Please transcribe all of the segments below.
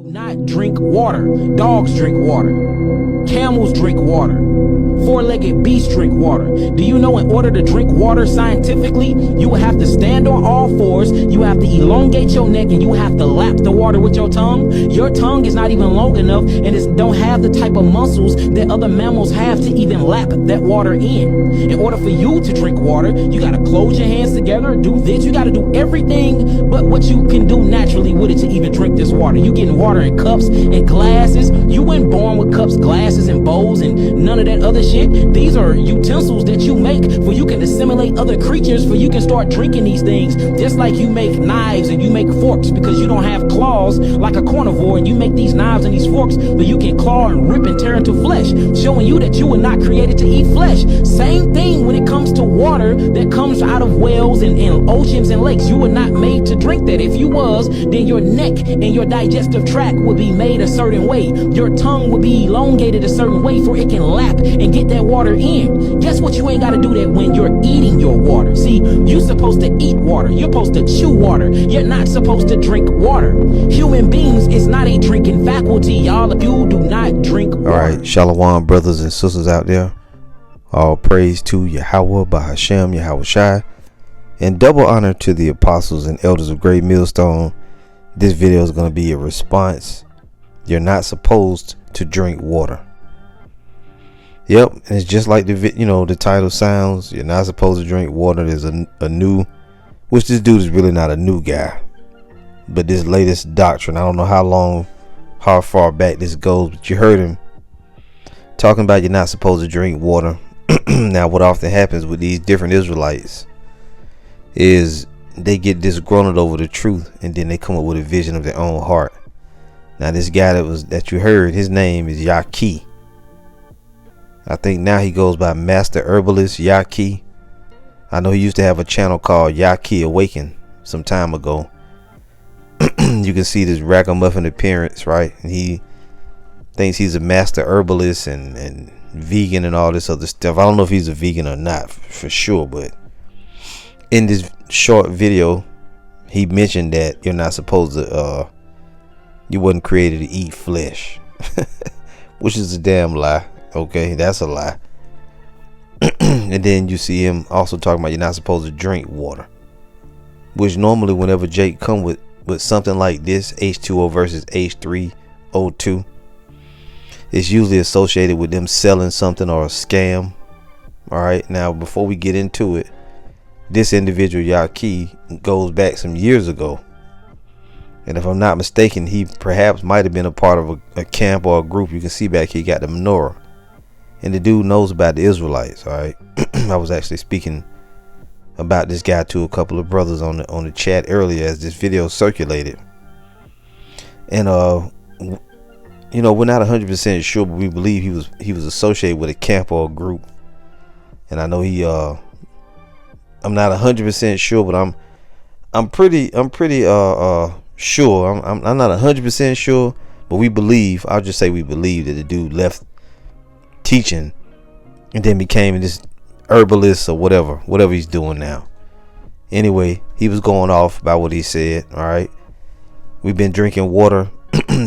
not drink water. Dogs drink water. Camels drink water. Four-legged beasts drink water. Do you know in order to drink water scientifically, you will have to stand on all fours, you have to elongate your neck, and you have to lap the water with your tongue? Your tongue is not even long enough, and it don't have the type of muscles that other mammals have to even lap that water in order for you to drink water, you got to close your hands together, do this, you got to do everything but what you can do naturally with it to even drink this water. You getting water in cups and glasses. You weren't born with cups, glasses, and bowls and none of that other shit. These are utensils that you make for you can assimilate other creatures, for you can start drinking these things. Just like you make knives and you make forks because you don't have claws like a carnivore, and you make these knives and these forks but you can claw and rip and tear into flesh, showing you that you were not created to eat flesh. Same thing when it comes to water that comes out of wells and oceans and lakes. You were not made to drink that. If you was, then your neck and your digestive tract would be made a certain way. Your tongue would be elongated a certain way for it can lap and get that water in. Guess what? You ain't got to do that when you're eating your water. See, you're supposed to eat water. You're supposed to chew water. You're not supposed to drink water. Human beings is not a drinking faculty, y'all. If you do not drink water. All right, Shalom, brothers and sisters out there. All praise to Yahweh, Bahashem, Yahweh Shai, and double honor to the apostles and elders of Great Millstone. This video is going to be a response. You're not supposed to drink water. Yep, and it's just like the title sounds. You're not supposed to drink water. There's a new, which this dude is really not a new guy, but this latest doctrine. I don't know how far back this goes, but you heard him talking about you're not supposed to drink water. Now, what often happens with these different Israelites is they get disgruntled over the truth, and then they come up with a vision of their own heart. Now, this guy that you heard, his name is Yaki. I think now he goes by Master Herbalist Yaki. I know he used to have a channel called Yaki Awaken some time ago. You can see this ragamuffin appearance, right? And he thinks he's a master herbalist and vegan and all this other stuff. I don't know if he's a vegan or not for sure, but in this short video, he mentioned that you're not supposed to, you wasn't created to eat flesh, which is a damn lie. Okay, that's a lie. And then you see him also talking about you're not supposed to drink water, which normally whenever Jake come with something like this, H2O versus H3O2, it's usually associated with them selling something or a scam. All right, now before we get into it, this individual Yaki goes back some years ago, and if I'm not mistaken, he perhaps might have been a part of a camp or a group. You can see back here, he got the menorah, and the dude knows about the Israelites. All right, I was actually speaking about this guy to a couple of brothers on the chat earlier as this video circulated, and we're not 100% sure, but we believe he was associated with a camp or a group. And I know I'm not 100% sure, but I'm pretty sure. I'm not 100% sure, but we believe. I'll just say we believe that the dude left teaching and then became this herbalist or whatever he's doing now. Anyway, he was going off about what he said. All right, we've been drinking water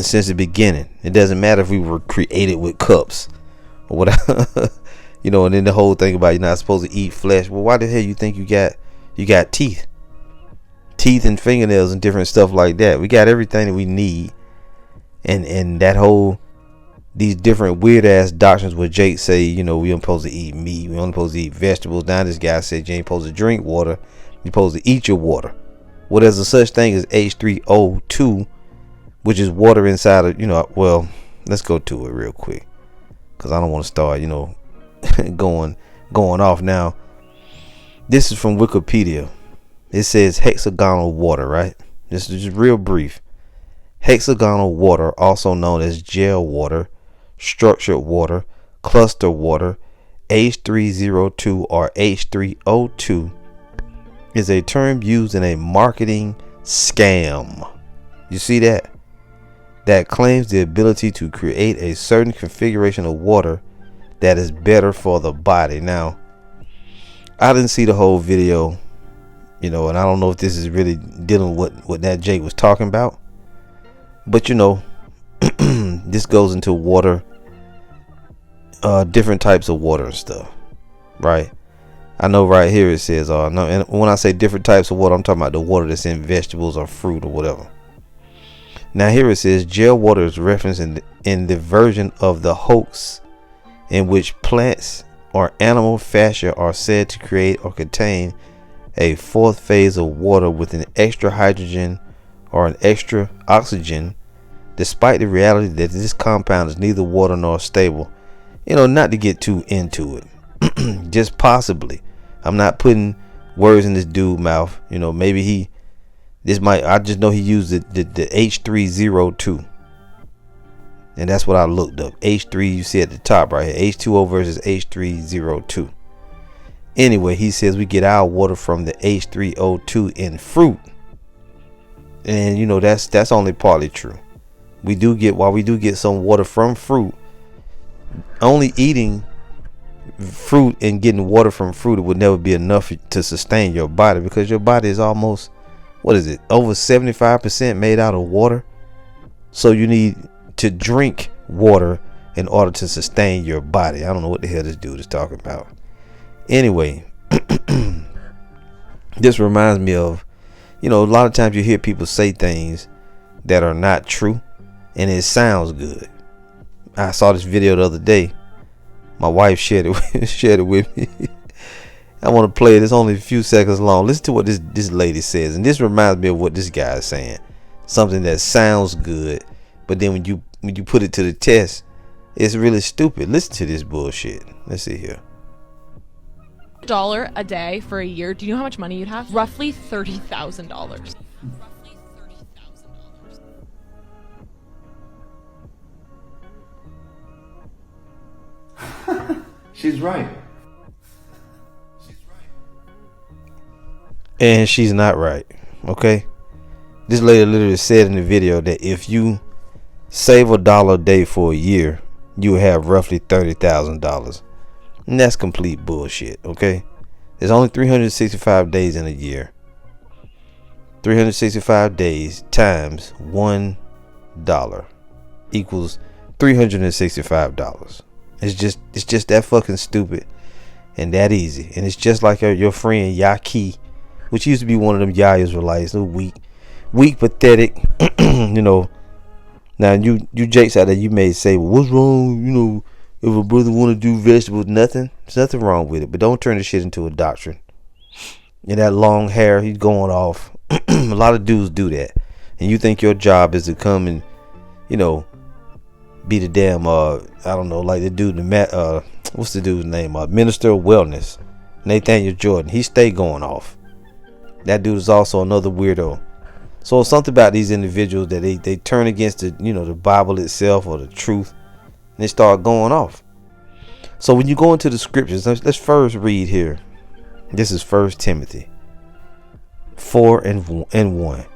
since the beginning. It doesn't matter if we were created with cups or whatever. And then the whole thing about you're not supposed to eat flesh. Well, why the hell you think you got teeth and fingernails and different stuff like that? We got everything that we need. And that whole, these different weird ass doctrines where Jake say, we aren't supposed to eat meat, we only supposed to eat vegetables. Now this guy said you ain't supposed to drink water, you're supposed to eat your water. Well, there's a such thing as H3O2, which is water inside of, well, let's go to it real quick, because I don't want to start, going off now. This is from Wikipedia. It says hexagonal water, right? This is just real brief. Hexagonal water, also known as gel water, structured water, cluster water, H302 or H3O2, is a term used in a marketing scam. You see that? That claims the ability to create a certain configuration of water that is better for the body. Now, I didn't see the whole video, and I don't know if this is really dealing with what that Jake was talking about. But This goes into water, different types of water and stuff, right? I know right here it says, no, and when I say different types of water, I'm talking about the water that's in vegetables or fruit or whatever. Now here it says gel water is referenced in the version of the hoax in which plants or animal fascia are said to create or contain a fourth phase of water with an extra hydrogen or an extra oxygen, despite the reality that this compound is neither water nor stable. Not to get too into it, just possibly. I'm not putting words in this dude's mouth. Maybe I just know he used the H302. And that's what I looked up. H3, you see at the top right here. H2O versus H302. Anyway, he says we get our water from the H3O2 in fruit. And that's only partly true. While we do get some water from fruit, only eating fruit and getting water from fruit, it would never be enough to sustain your body, because your body is almost, over 75% made out of water. So you need to drink water in order to sustain your body. I don't know what the hell this dude is talking about. Anyway, this reminds me of, a lot of times you hear people say things that are not true and it sounds good. I saw this video the other day. My wife shared it with me. I want to play it. It's only a few seconds long. Listen to what this lady says, and this reminds me of what this guy is saying. Something that sounds good, but then when you put it to the test, it's really stupid. Listen to this bullshit. Let's see here. $1 a day for a year. Do you know how much money you'd have? Roughly $30,000. She's right. And she's not right. Okay. This lady literally said in the video that if you save $1 a day for a year, you have roughly $30,000. And that's complete bullshit. Okay. There's only 365 days in a year. 365 days times $1 equals $365. It's just that fucking stupid and that easy. And it's just like your friend Yaki, which used to be one of them Yah Israelites, a weak, pathetic. Now you jakes out there, you may say, well, what's wrong? If a brother want to do vegetables, nothing. There's nothing wrong with it, but don't turn this shit into a doctrine. And that long hair, he's going off. A lot of dudes do that, and you think your job is to come and, be the damn I don't know, like the dude what's the dude's name? Minister of Wellness, Nathaniel Jordan. He stayed going off. That dude is also another weirdo. So it's something about these individuals that they turn against the Bible itself or the truth, and they start going off. So when you go into the scriptures, let's first read here. This is 1 Timothy 4:1.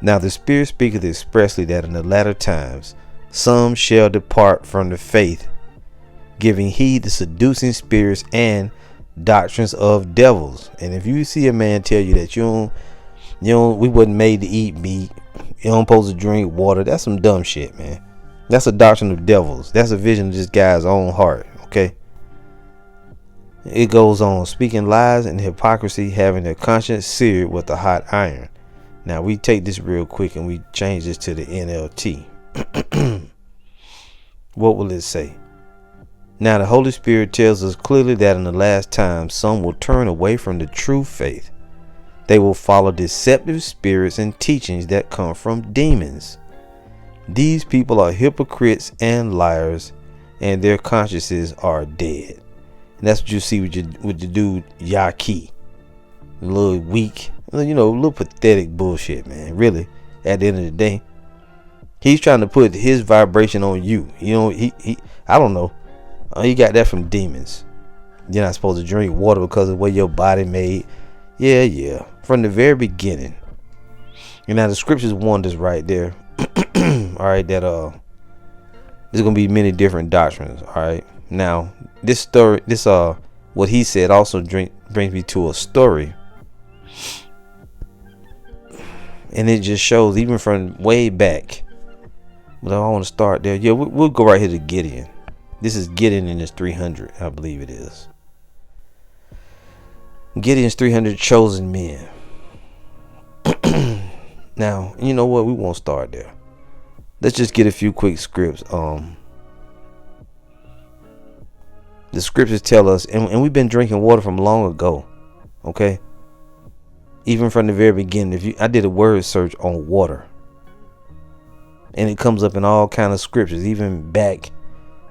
Now the Spirit speaketh expressly that in the latter times some shall depart from the faith, giving heed to seducing spirits and doctrines of devils. And if you see a man tell you that we wasn't made to eat meat, you don't supposed to drink water, that's some dumb shit, man. That's a doctrine of devils. That's a vision of this guy's own heart. Okay. It goes on, speaking lies and hypocrisy, having their conscience seared with a hot iron. Now we take this real quick and we change this to the NLT. What will it say? Now the Holy Spirit tells us clearly that in the last time some will turn away from the true faith. They will follow deceptive spirits and teachings that come from demons. These people are hypocrites and liars, and their consciences are dead. And that's what you see with the dude Yaki. A little weak, a little pathetic bullshit, man. Really, at the end of the day, he's trying to put his vibration on you. I don't know. He got that from demons. You're not supposed to drink water because of the way your body made. Yeah. From the very beginning. And now the scriptures warned us right there. All right, that there's gonna be many different doctrines. All right. Now this story, what he said also brings me to a story. And it just shows, even from way back, But I want to start there. Yeah, we'll go right here to Gideon. This is Gideon in his 300, I believe it is. Gideon's 300 chosen men. Now, you know what? We won't start there. Let's just get a few quick scripts. The scriptures tell us, and we've been drinking water from long ago. Okay? Even from the very beginning. I did a word search on water. And it comes up in all kind of scriptures. Even back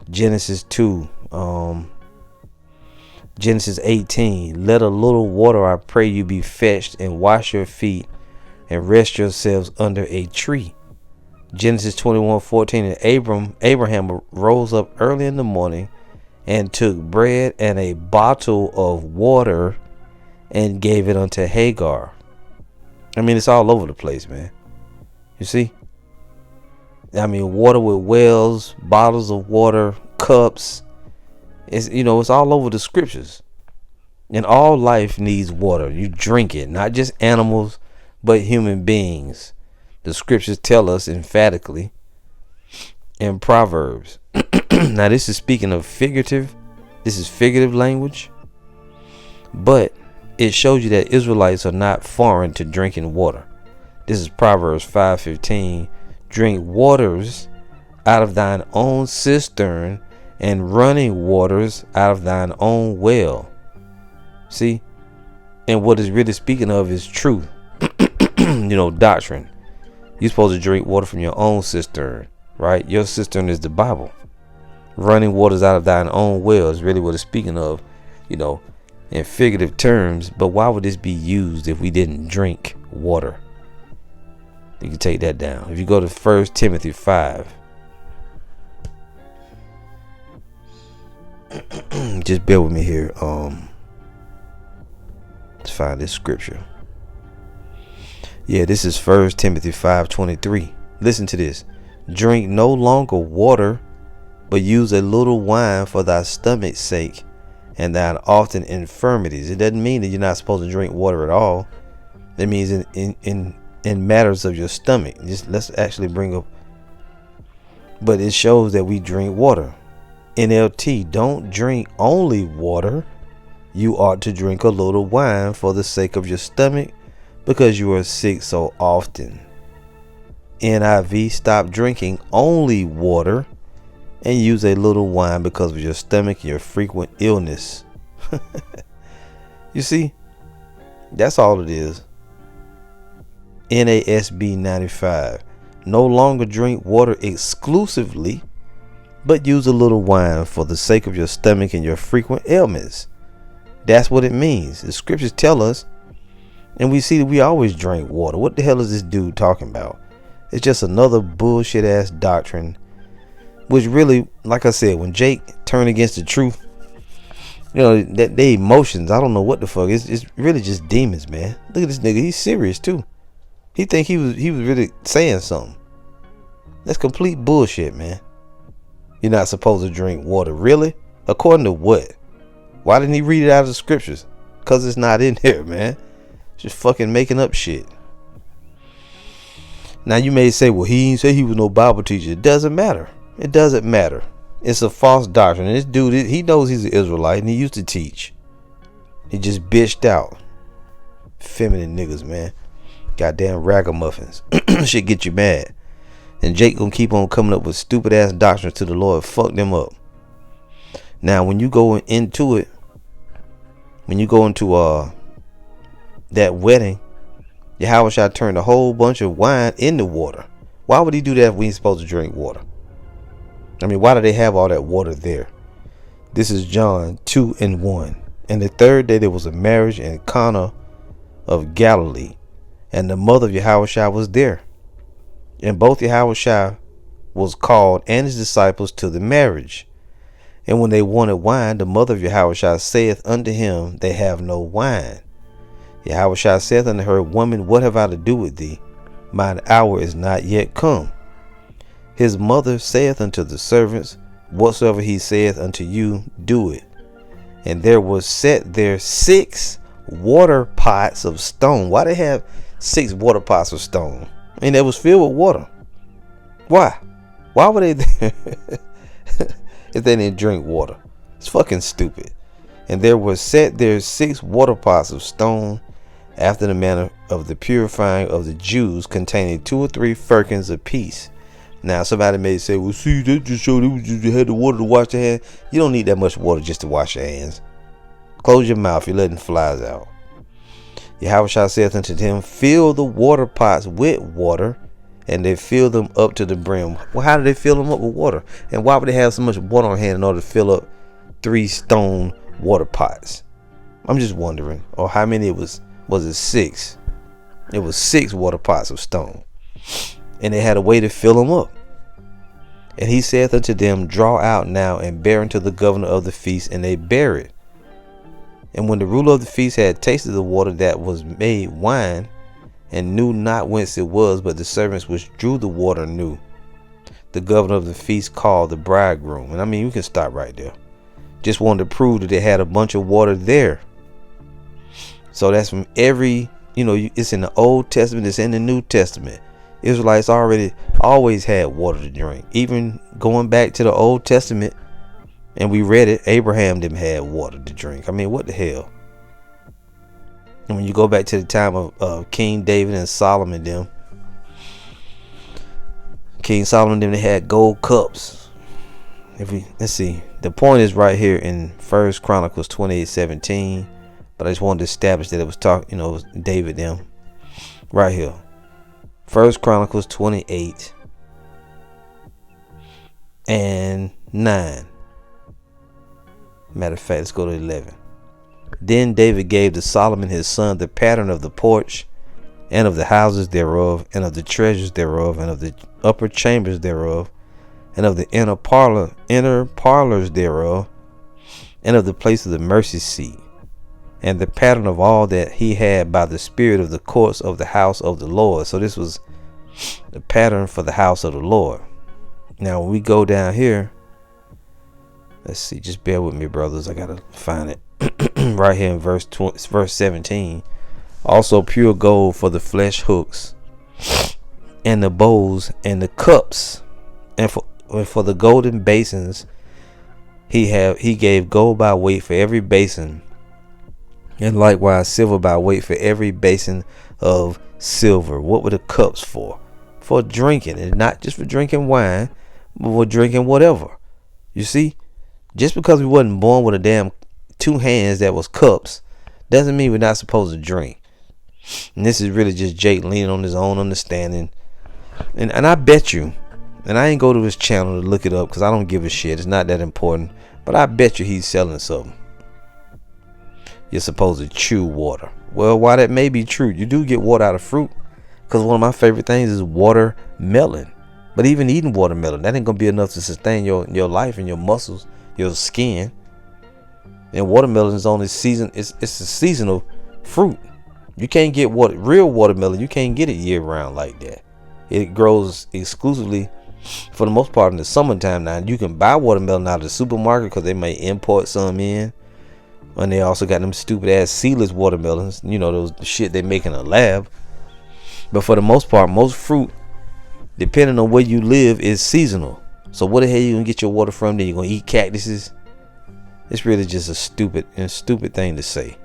Genesis 2. Genesis 18. Let a little water, I pray you, be fetched, and wash your feet, and rest yourselves under a tree. Genesis 21:14. And Abraham rose up early in the morning and took bread and a bottle of water and gave it unto Hagar. I mean, it's all over the place, man. You see? I mean, water with wells, bottles of water, cups. It's all over the scriptures. And all life needs water. You drink it, not just animals, but human beings. The scriptures tell us emphatically in Proverbs. Now, this is speaking of figurative. This is figurative language. But it shows you that Israelites are not foreign to drinking water. This is Proverbs 5:15. Drink waters out of thine own cistern, and running waters out of thine own well. See? And what it's really speaking of is truth. Doctrine. You're supposed to drink water from your own cistern, right? Your cistern is the Bible. Running waters out of thine own well is really what it's speaking of, in figurative terms. But why would this be used if we didn't drink water? You can take that down. If you go to 1 Timothy 5. Just bear with me here. Let's find this scripture. Yeah, this is 1 Timothy 5:23. Listen to this. Drink no longer water, but use a little wine for thy stomach's sake and thine often infirmities. It doesn't mean that you're not supposed to drink water at all. That means in matters of your stomach. Let's actually bring up. But it shows that we drink water. NLT, don't drink only water. You ought to drink a little wine for the sake of your stomach, because you are sick so often. NIV, stop drinking only water and use a little wine because of your stomach and your frequent illness. You see, that's all it is. NASB 95. No longer drink water exclusively, but use a little wine for the sake of your stomach and your frequent ailments. That's what it means. The scriptures tell us, and we see that we always drink water. What the hell is this dude talking about? It's just another bullshit ass doctrine, which really, like I said, when Jake turned against the truth, that they emotions, I don't know what the fuck. It's really just demons, man. Look at this nigga. He's serious too. He think he was really saying something. That's complete bullshit, man. You're not supposed to drink water. Really? According to what? Why didn't he read it out of the scriptures? Because it's not in there, man. Just fucking making up shit. Now you may say, well, he didn't say he was no Bible teacher. It doesn't matter. It doesn't matter. It's a false doctrine. And this dude, he knows he's an Israelite and he used to teach. He just bitched out. Feminine niggas, man. Goddamn ragamuffins. Shit get you mad. And Jake gonna keep on coming up with stupid ass doctrines to the Lord. Fuck them up. Now when you go into it, when you go into that wedding, Yahushua turned a whole bunch of wine into water. Why would he do that if we ain't supposed to drink water? I mean, why do they have all that water there? This is John 2:1. And the third day there was a marriage in Cana of Galilee, and the mother of Yahushua was there. And both Yahushua was called and his disciples to the marriage. And when they wanted wine, the mother of Yahushua saith unto him, they have no wine. Yahushua saith unto her, Woman, what have I to do with thee? Mine hour is not yet come. His mother saith unto the servants, Whatsoever he saith unto you, do it. And there was set there 6 water pots of stone. Why they have 6 water pots of stone? And it was filled with water. Why? Why were they there if they didn't drink water? It's fucking stupid. And there were set there 6 water pots of stone after the manner of the purifying of the Jews, containing 2 or 3 firkins apiece. Now somebody may say, well, see, that just showed you had the water to wash your hands. You don't need that much water just to wash your hands. Close your mouth, you're letting flies out. Yahushua saith unto them, fill the water pots with water, and they fill them up to the brim. Well, how do they fill them up with water? And why would they have so much water on hand in order to fill up 3 stone water pots? I'm just wondering. Or how many it was it 6? It was 6 water pots of stone. And they had a way to fill them up. And he saith unto them, draw out now and bear unto the governor of the feast. And they bare it. And when the ruler of the feast had tasted the water that was made wine, and knew not whence it was, but the servants which drew the water knew, the governor of the feast called the bridegroom. And I mean, you can stop right there. Just wanted to prove that they had a bunch of water there. So that's from every, it's in the Old Testament, it's in the New Testament. Israelites always had water to drink. Even going back to the Old Testament, and we read it, Abraham them had water to drink. I mean, what the hell? And when you go back to the time of King David and Solomon them, King Solomon them, they had gold cups. Let's see, the point is right here in 1 Chronicles 28:17. But I just wanted to establish that it was it was David them. Right here. 1 Chronicles 28:9. Matter of fact, let's go to 11. Then David gave to Solomon his son the pattern of the porch, and of the houses thereof, and of the treasures thereof, and of the upper chambers thereof, and of the inner parlors thereof, and of the place of the mercy seat, and the pattern of all that he had by the spirit of the courts of the house of the Lord. So this was the pattern for the house of the Lord. Now when we go down here, let's see, just bear with me, brothers, I gotta find it. Right here in verse 17. Also pure gold for the flesh hooks, and the bowls, and the cups, and for the golden basins he gave gold by weight for every basin, and likewise silver by weight for every basin of silver. What were the cups for? For drinking, and not just for drinking wine, but for drinking whatever. You see, just because we wasn't born with a damn 2 hands that was cups doesn't mean we're not supposed to drink. And this is really just Jake leaning on his own understanding. And I bet you, and I ain't go to his channel to look it up because I don't give a shit, it's not that important, but I bet you he's selling something. You're supposed to chew water. Well, while that may be true, you do get water out of fruit, because one of my favorite things is watermelon. But even eating watermelon, that ain't gonna be enough to sustain your life and your muscles, your skin. And watermelon is only season. It's a seasonal fruit. You can't get real watermelon. You can't get it year round like that. It grows exclusively, for the most part, in the summertime. Now you can buy watermelon out of the supermarket because they may import some in, and they also got them stupid ass seedless watermelons. Those shit they make in a lab. But for the most part, most fruit, depending on where you live, is seasonal. So what the hell you gonna get your water from? Then you gonna eat cactuses? It's really just a stupid thing to say.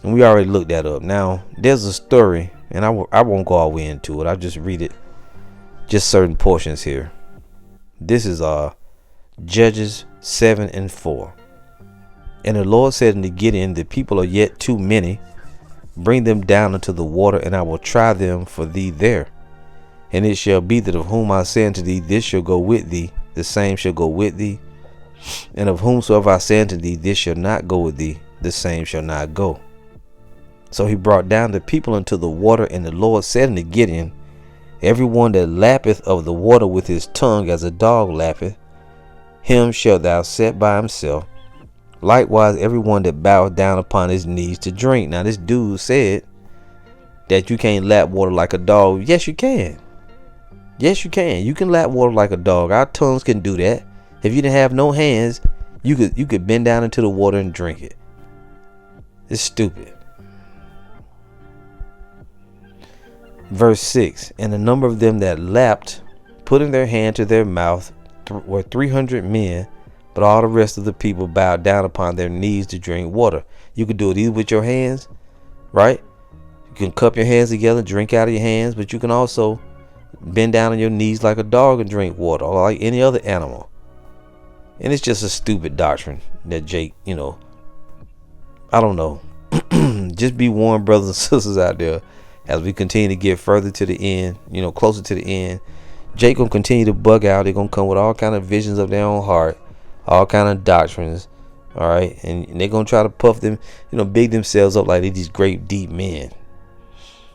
And we already looked that up. Now there's a story, and I won't go all the way into it. I'll just read it, just certain portions here. This is Judges 7:4. And the Lord said unto Gideon, the people are yet too many. Bring them down into the water, and I will try them for thee there. And it shall be that of whom I say unto thee, this shall go with thee, the same shall go with thee. And of whomsoever I say unto thee, this shall not go with thee, the same shall not go. So he brought down the people into the water, and the Lord said unto Gideon, every one that lappeth of the water with his tongue as a dog lappeth, him shalt thou set by himself. Likewise, everyone that boweth down upon his knees to drink. Now this dude said that you can't lap water like a dog. Yes, you can. Yes, you can. You can lap water like a dog. Our tongues can do that. If you didn't have no hands, you could bend down into the water and drink it. It's stupid. Verse 6. And the number of them that lapped putting their hand to their mouth were 300 men, but all the rest of the people bowed down upon their knees to drink water. You could do it either with your hands, right? You can cup your hands together, drink out of your hands, but you can also bend down on your knees like a dog and drink water, or like any other animal. And it's just a stupid doctrine that Jake, I don't know. Just be warned, brothers and sisters out there, as we continue to get further to the end, closer to the end. Jake gonna continue to bug out. They're gonna come with all kind of visions of their own heart, all kind of doctrines, all right, and they're gonna try to puff them, big themselves up like they're these great deep men.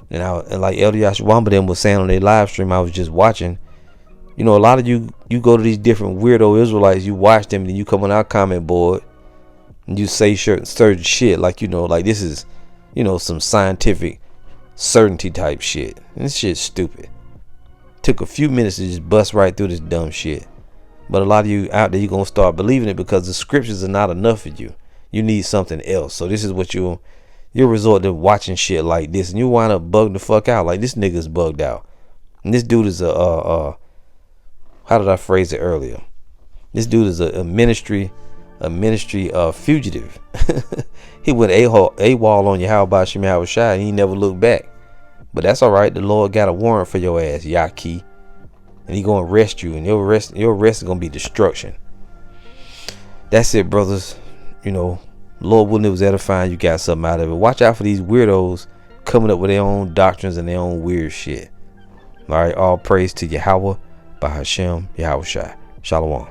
And like Elder Yashawamba them was saying on their live stream I was just watching, a lot of you go to these different weirdo Israelites, you watch them, and then you come on our comment board and you say certain shit like like this is some scientific certainty type shit. And this shit's stupid. Took a few minutes to just bust right through this dumb shit. But a lot of you out there, you're gonna start believing it because the scriptures are not enough for you. You need something else. So this is what you'll resort to, watching shit like this, and you wind up bugging the fuck out. Like, this nigga's bugged out. And this dude is how did I phrase it earlier? This dude is a ministry fugitive. He went AWOL on Yahweh Shem Yahweh Shai, and he never looked back. But that's all right. The Lord got a warrant for your ass, Yaki, and he gonna arrest you, and your arrest is gonna be destruction. That's it, brothers. Lord willing, it was edifying. You got something out of it. Watch out for these weirdos coming up with their own doctrines and their own weird shit. All right, all praise to Yahweh by Hashem Yahweh Shai. Shalom.